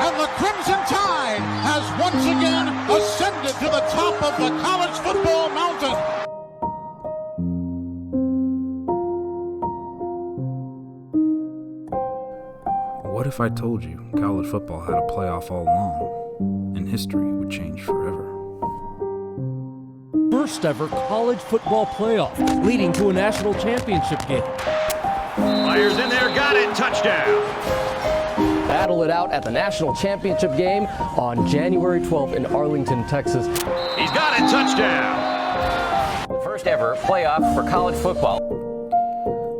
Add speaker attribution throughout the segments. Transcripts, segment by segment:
Speaker 1: and the Crimson Tide has once again ascended to the top of the college football mountain.
Speaker 2: What if I told you college football had a playoff all along, and history would change forever?
Speaker 3: First ever college football playoff, leading to a national championship game.
Speaker 4: Fires in there, got it, touchdown.
Speaker 5: Battle it out at the national championship game on January 12th in Arlington, Texas.
Speaker 4: He's got it, touchdown.
Speaker 5: First ever playoff for college football.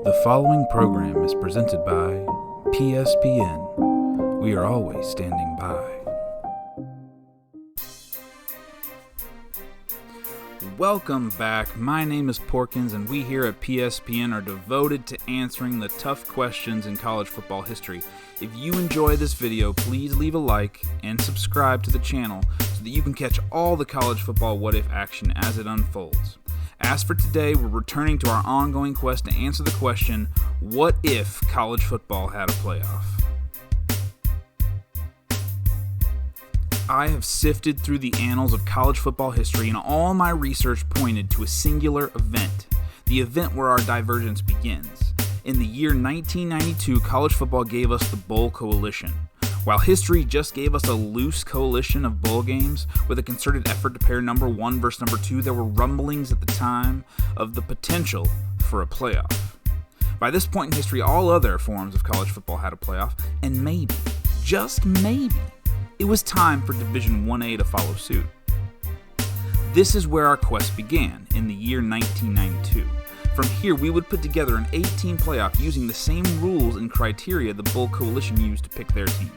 Speaker 2: The following program is presented by PSPN. We are always standing by. Welcome back. My name is Porkins, and we here at PSPN are devoted to answering the tough questions in college football history. If you enjoy this video, please leave a like and subscribe to the channel so that you can catch all the college football what-if action as it unfolds. As for today, we're returning to our ongoing quest to answer the question, what if college football had a playoff? I have sifted through the annals of college football history, and all my research pointed to a singular event, the event where our divergence begins. In the year 1992, college football gave us the Bowl Coalition. While history just gave us a loose coalition of bowl games with a concerted effort to pair number 1 versus number 2, there were rumblings at the time of the potential for a playoff. By this point in history, all other forms of college football had a playoff, and maybe, just maybe, it was time for Division 1A to follow suit. This is where our quest began, in the year 1992. From here, we would put together an 8-team playoff using the same rules and criteria the Bowl Coalition used to pick their teams.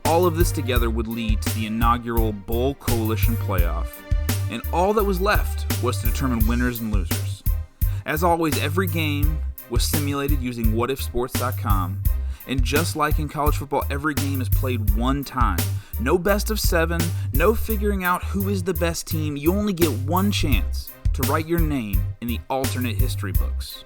Speaker 2: All of this together would lead to the inaugural Bowl Coalition playoff, and all that was left was to determine winners and losers. As always, every game was simulated using whatifsports.com, and just like in college football, every game is played one time. No best of 7, no figuring out who is the best team. You only get one chance to write your name in the alternate history books.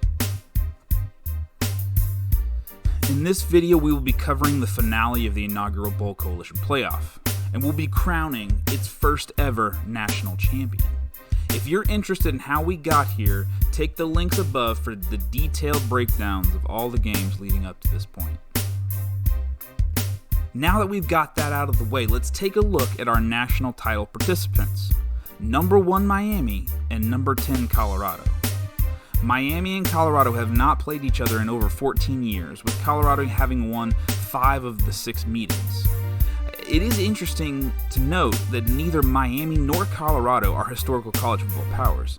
Speaker 2: In this video, we will be covering the finale of the inaugural Bowl Coalition playoff, and we'll be crowning its first ever national champion. If you're interested in how we got here, take the links above for the detailed breakdowns of all the games leading up to this point. Now that we've got that out of the way, let's take a look at our national title participants. Number 1 Miami and number 10 Colorado. Miami and Colorado have not played each other in over 14 years, with Colorado having won 5 of the 6 meetings. It is interesting to note that neither Miami nor Colorado are historical college football powers,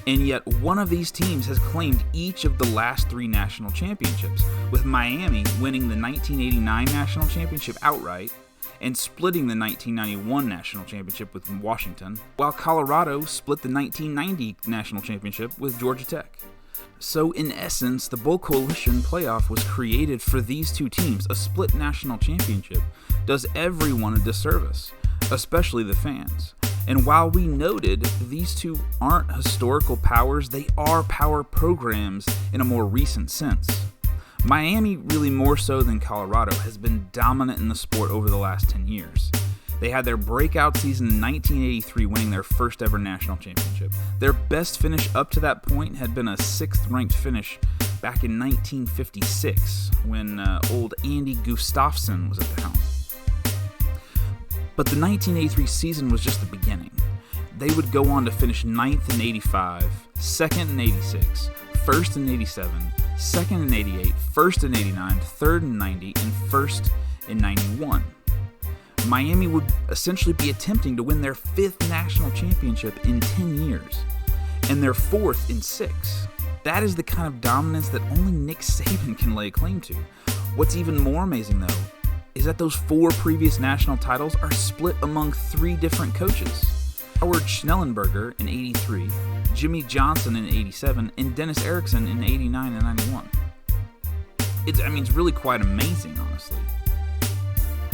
Speaker 2: and yet one of these teams has claimed each of the last 3 national championships, with Miami winning the 1989 national championship outright and splitting the 1991 national championship with Washington, while Colorado split the 1990 national championship with Georgia Tech. So in essence, the Bowl Coalition playoff was created for these two teams. A split national championship does everyone a disservice, especially the fans. And while we noted these two aren't historical powers, they are power programs in a more recent sense. Miami, really more so than Colorado, has been dominant in the sport over the last 10 years. They had their breakout season in 1983, winning their first ever national championship. Their best finish up to that point had been a 6th ranked finish back in 1956, when old Andy Gustafson was at the helm. But the 1983 season was just the beginning. They would go on to finish 9th in 85, 2nd in 86, 1st in 87, 2nd in 88, 1st in 89, 3rd in 90, and 1st in 91. Miami would essentially be attempting to win their 5th national championship in 10 years, and their 4th in 6. That is the kind of dominance that only Nick Saban can lay claim to. What's even more amazing, though, is that those 4 previous national titles are split among 3 different coaches. Howard Schnellenberger in 83, Jimmy Johnson in 87, and Dennis Erickson in 89 and 91. It's really quite amazing, honestly.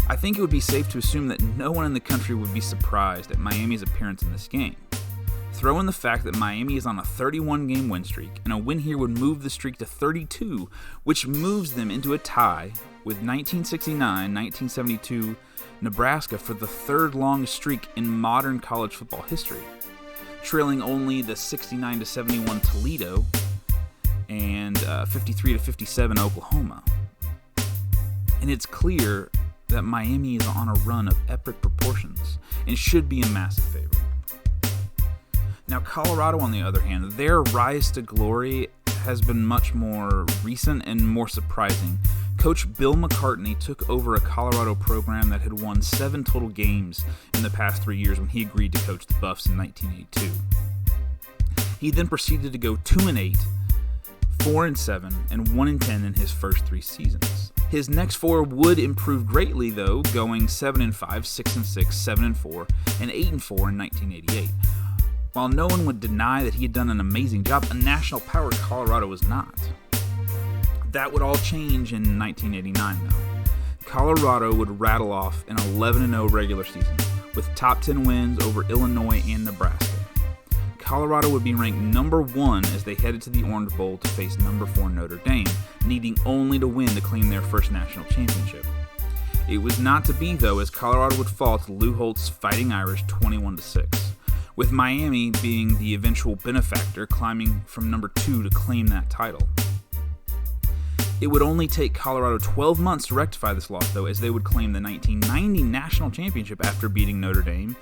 Speaker 2: I think it would be safe to assume that no one in the country would be surprised at Miami's appearance in this game. Throw in the fact that Miami is on a 31-game win streak, and a win here would move the streak to 32, which moves them into a tie with 1969-1972 Nebraska for the third longest streak in modern college football history, trailing only the 69-71 Toledo and 53-57 Oklahoma. And it's clear that Miami is on a run of epic proportions and should be a massive favorite. Now, Colorado, on the other hand, their rise to glory has been much more recent and more surprising. Coach Bill McCartney took over a Colorado program that had won 7 total games in the past 3 years when he agreed to coach the Buffs in 1982. He then proceeded to go 2-8, 4-7, and 1-10 in his first 3 seasons. His next 4 would improve greatly, though, going 7-5, 6-6, 7-4, and 8-4 in 1988. While no one would deny that he had done an amazing job, a national power Colorado was not. That would all change in 1989, though. Colorado would rattle off an 11-0 regular season, with top 10 wins over Illinois and Nebraska. Colorado would be ranked number 1 as they headed to the Orange Bowl to face number 4 Notre Dame, needing only to win to claim their first national championship. It was not to be, though, as Colorado would fall to Lou Holtz's Fighting Irish 21-6. With Miami being the eventual benefactor, climbing from number 2 to claim that title. It would only take Colorado 12 months to rectify this loss, though, as they would claim the 1990 national championship after beating Notre Dame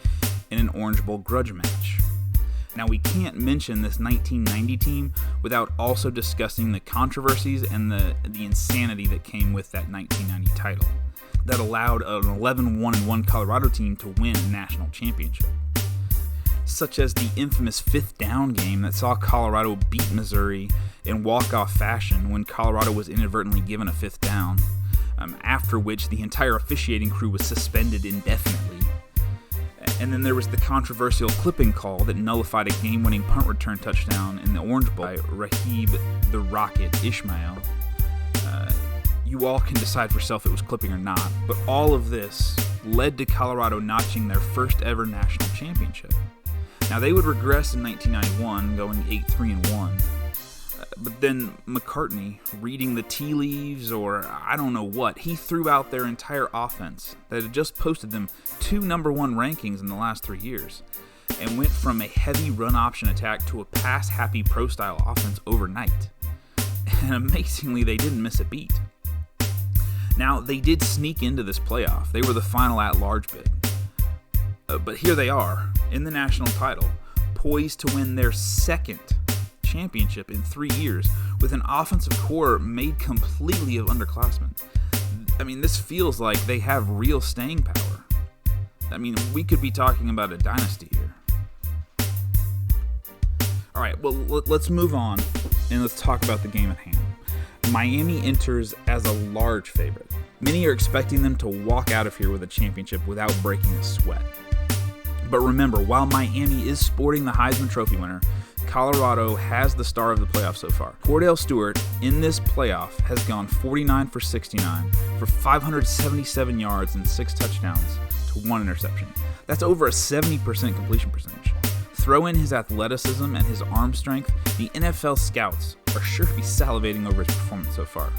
Speaker 2: in an Orange Bowl grudge match. Now, we can't mention this 1990 team without also discussing the controversies and the insanity that came with that 1990 title that allowed an 11-1-1 Colorado team to win a national championship, such as the infamous 5th down game that saw Colorado beat Missouri in walk-off fashion when Colorado was inadvertently given a 5th down, after which the entire officiating crew was suspended indefinitely. And then there was the controversial clipping call that nullified a game-winning punt return touchdown in the Orange Bowl by Rahib the Rocket Ishmael. You all can decide for yourself if it was clipping or not, but all of this led to Colorado notching their first ever national championship. Now, they would regress in 1991, going 8-3-1, but then McCartney, reading the tea leaves or I don't know what, he threw out their entire offense that had just posted them 2 number 1 rankings in the last 3 years, and went from a heavy run option attack to a pass-happy pro-style offense overnight. And amazingly, they didn't miss a beat. Now, they did sneak into this playoff. They were the final at-large bid. But here they are, in the national title, poised to win their second championship in 3 years, with an offensive core made completely of underclassmen. I mean, this feels like they have real staying power. I mean, we could be talking about a dynasty here. All right, well, let's move on, and let's talk about the game at hand. Miami enters as a large favorite. Many are expecting them to walk out of here with a championship without breaking a sweat. But remember, while Miami is sporting the Heisman Trophy winner, Colorado has the star of the playoff so far. Cordell Stewart, in this playoff, has gone 49 for 69 for 577 yards and 6 touchdowns to 1 interception. That's over a 70% completion percentage. Throw in his athleticism and his arm strength, the NFL scouts are sure to be salivating over his performance so far.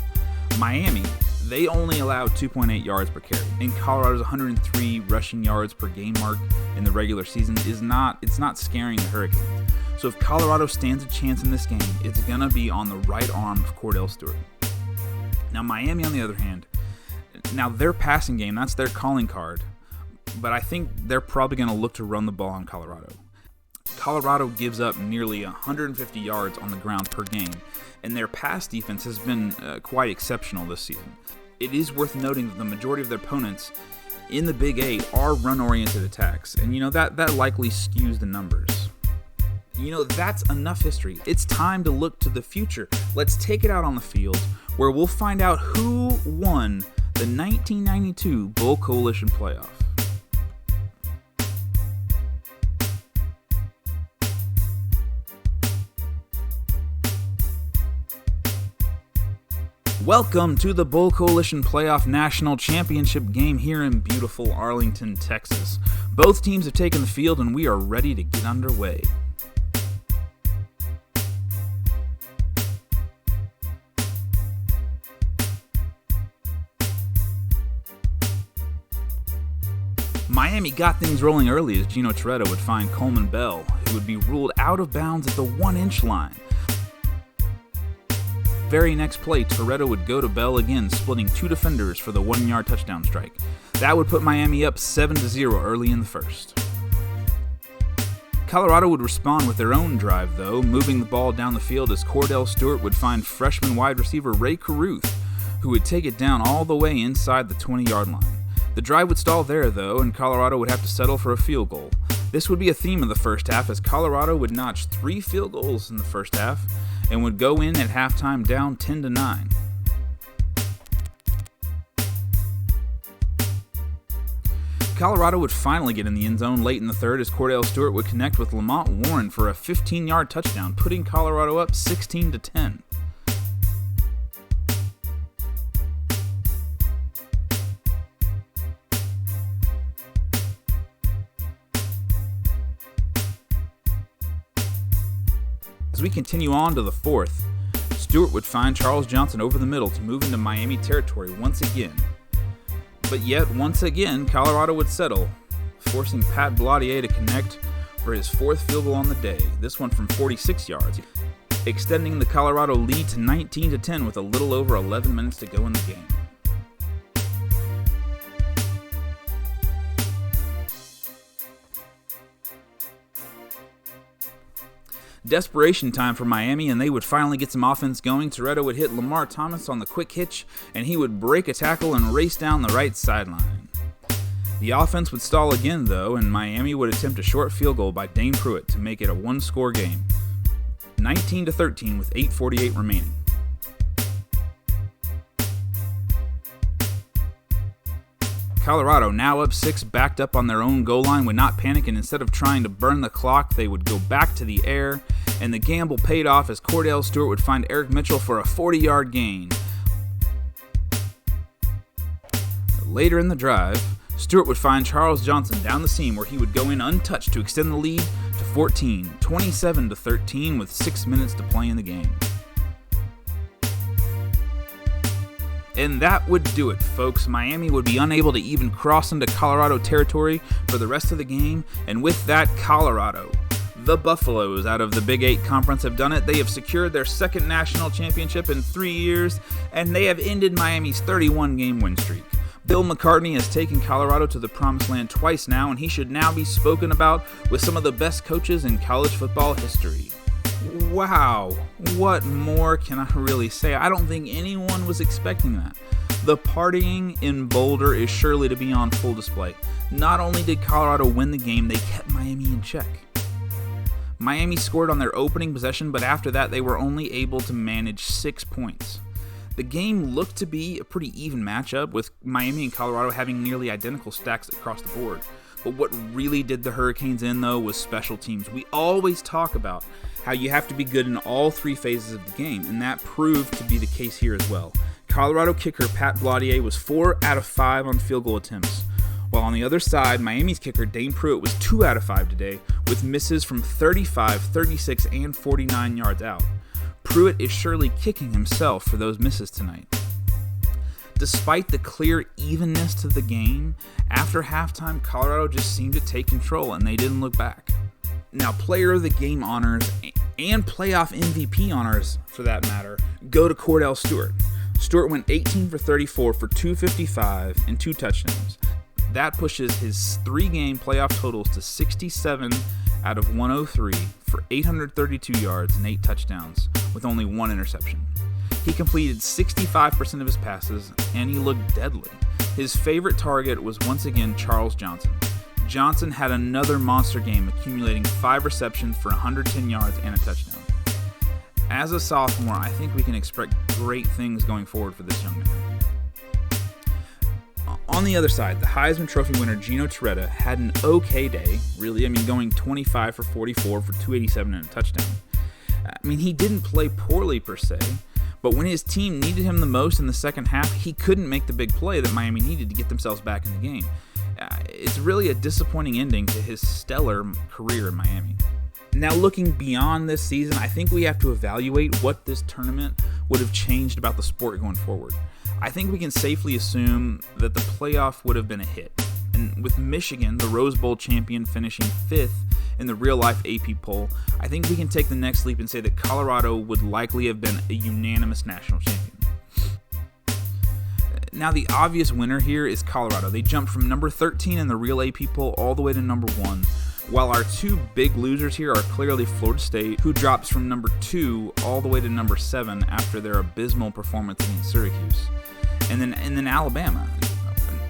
Speaker 2: Miami, they only allowed 2.8 yards per carry, and Colorado's 103 rushing yards per game mark in the regular season it's not scaring the Hurricanes. So if Colorado stands a chance in this game, it's going to be on the right arm of Cordell Stewart. Now, Miami, on the other hand, now their passing game, that's their calling card, but I think they're probably going to look to run the ball on Colorado. Colorado gives up nearly 150 yards on the ground per game, and their pass defense has been quite exceptional this season. It is worth noting that the majority of their opponents in the Big 8 are run-oriented attacks, and that likely skews the numbers. That's enough history. It's time to look to the future. Let's take it out on the field, where we'll find out who won the 1992 Bowl Coalition Playoff. Welcome to the Bowl Coalition Playoff National Championship game here in beautiful Arlington, Texas. Both teams have taken the field and we are ready to get underway. Miami got things rolling early as Gino Toretta would find Coleman Bell, who would be ruled out of bounds at the 1-inch line. Very next play, Toretta would go to Bell again, splitting 2 defenders for the 1-yard touchdown strike. That would put Miami up 7-0 early in the first. Colorado would respond with their own drive, though, moving the ball down the field as Cordell Stewart would find freshman wide receiver Ray Carruth, who would take it down all the way inside the 20-yard line. The drive would stall there, though, and Colorado would have to settle for a field goal. This would be a theme of the first half, as Colorado would notch 3 field goals in the first half and would go in at halftime down 10-9. Colorado would finally get in the end zone late in the third as Cordell Stewart would connect with Lamont Warren for a 15-yard touchdown, putting Colorado up 16-10. As we continue on to the fourth, Stewart would find Charles Johnson over the middle to move into Miami territory once again. But yet, once again, Colorado would settle, forcing Pat Blottier to connect for his 4th field goal on the day, this one from 46 yards, extending the Colorado lead to 19-10 with a little over 11 minutes to go in the game. Desperation time for Miami, and they would finally get some offense going. Toretta would hit Lamar Thomas on the quick hitch, and he would break a tackle and race down the right sideline. The offense would stall again, though, and Miami would attempt a short field goal by Dane Pruitt to make it a one-score game, 19-13 with 8:48 remaining. Colorado, now up 6, backed up on their own goal line, would not panic, and instead of trying to burn the clock, they would go back to the air, and the gamble paid off as Cordell Stewart would find Eric Mitchell for a 40-yard gain. Later in the drive, Stewart would find Charles Johnson down the seam where he would go in untouched to extend the lead to 14, 27-13 with 6 minutes to play in the game. And that would do it, folks. Miami would be unable to even cross into Colorado territory for the rest of the game, and with that, Colorado, the Buffaloes out of the Big 8 Conference, have done it. They have secured their 2nd national championship in 3 years, and they have ended Miami's 31-game win streak. Bill McCartney has taken Colorado to the promised land twice now, and he should now be spoken about with some of the best coaches in college football history. Wow, what more can I really say? I don't think anyone was expecting that. The partying in Boulder is surely to be on full display. Not only did Colorado win the game, they kept Miami in check. Miami scored on their opening possession, but after that they were only able to manage 6 points. The game looked to be a pretty even matchup, with Miami and Colorado having nearly identical stacks across the board. But what really did the Hurricanes in, though, was special teams. We always talk about how you have to be good in all 3 phases of the game, and that proved to be the case here as well. Colorado kicker Pat Blottier was 4 out of 5 on field goal attempts, while on the other side, Miami's kicker Dane Pruitt was 2 out of 5 today, with misses from 35, 36, and 49 yards out. Pruitt is surely kicking himself for those misses tonight. Despite the clear evenness to the game, after halftime, Colorado just seemed to take control, and they didn't look back. Now, player of the game honors and playoff MVP honors, for that matter, go to Cordell Stewart. Stewart went 18 for 34 for 255 and 2 touchdowns. That pushes his 3-game playoff totals to 67 out of 103 for 832 yards and 8 touchdowns, with only 1 interception. He completed 65% of his passes, and he looked deadly. His favorite target was once again Charles Johnson. Johnson had another monster game, accumulating 5 receptions for 110 yards and a touchdown. As a sophomore, I think we can expect great things going forward for this young man. On the other side, the Heisman Trophy winner Gino Toretta had an okay day, really. Going 25 for 44 for 287 and a touchdown. He didn't play poorly per se, but when his team needed him the most in the second half, he couldn't make the big play that Miami needed to get themselves back in the game. It's really a disappointing ending to his stellar career in Miami. Now, looking beyond this season, I think we have to evaluate what this tournament would have changed about the sport going forward. I think we can safely assume that the playoff would have been a hit. And with Michigan, the Rose Bowl champion, finishing 5th in the real-life AP poll, I think we can take the next leap and say that Colorado would likely have been a unanimous national champion. Now, the obvious winner here is Colorado. They jumped from number 13 in the real AP poll all the way to number 1, while our two big losers here are clearly Florida State, who drops from number 2 all the way to number 7 after their abysmal performance against Syracuse. And then Alabama.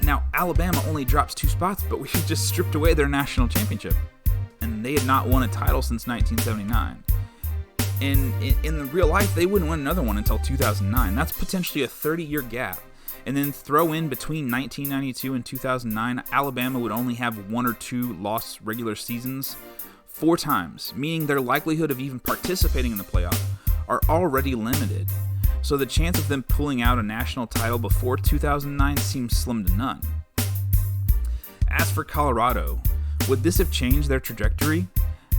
Speaker 2: Now, Alabama only drops 2 spots, but we just stripped away their national championship. And they had not won a title since 1979. And in the real life, they wouldn't win another one until 2009. That's potentially a 30-year gap. And then throw in between 1992 and 2009, Alabama would only have 1 or 2 lost regular seasons 4 times, meaning their likelihood of even participating in the playoff are already limited. So the chance of them pulling out a national title before 2009 seems slim to none. As for Colorado, would this have changed their trajectory?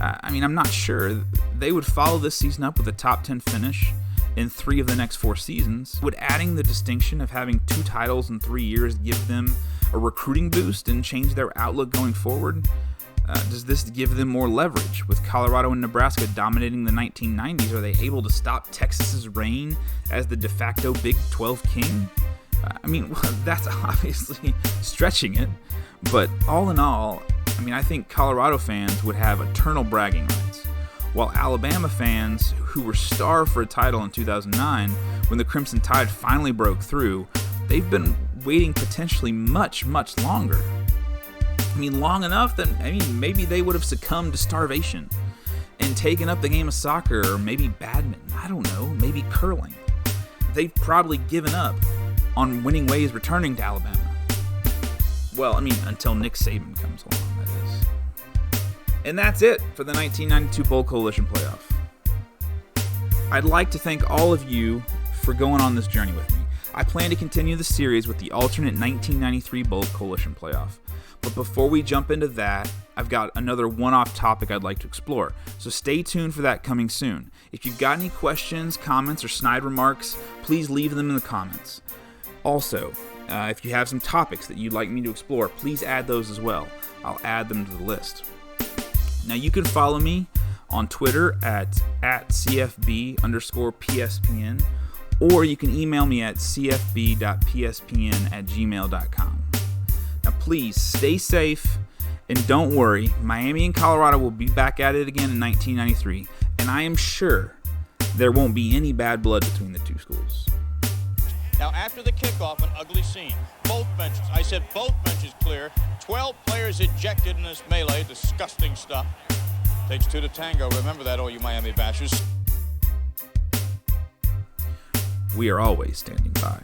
Speaker 2: I'm not sure. They would follow this season up with a top 10 finish in 3 of the next 4 seasons. Would adding the distinction of having 2 titles in 3 years give them a recruiting boost and change their outlook going forward? Does this give them more leverage? With Colorado and Nebraska dominating the 1990s, are they able to stop Texas's reign as the de facto Big 12 king? That's obviously stretching it, but all in all, I think Colorado fans would have eternal bragging rights, while Alabama fans, who were starved for a title in 2009 when the Crimson Tide finally broke through, they've been waiting potentially much, much longer. Long enough that maybe they would have succumbed to starvation and taken up the game of soccer, or maybe badminton, I don't know, maybe curling. They've probably given up on winning ways returning to Alabama. Well, until Nick Saban comes along, that is. And that's it for the 1992 Bowl Coalition Playoff. I'd like to thank all of you for going on this journey with me. I plan to continue the series with the alternate 1993 Bowl Coalition Playoff. But before we jump into that, I've got another one-off topic I'd like to explore. So stay tuned for that coming soon. If you've got any questions, comments, or snide remarks, please leave them in the comments. Also, if you have some topics that you'd like me to explore, please add those as well. I'll add them to the list. Now, you can follow me on Twitter at CFB_PSPN, or you can email me at cfb.pspn@gmail.com. Now, please stay safe, and don't worry, Miami and Colorado will be back at it again in 1993, and I am sure there won't be any bad blood between the two schools.
Speaker 6: Now, after the kickoff, an ugly scene. Both benches, I said both benches clear. 12 players ejected in this melee. Disgusting stuff. Takes 2 to tango. Remember that, all you Miami bashers.
Speaker 2: We are always standing by.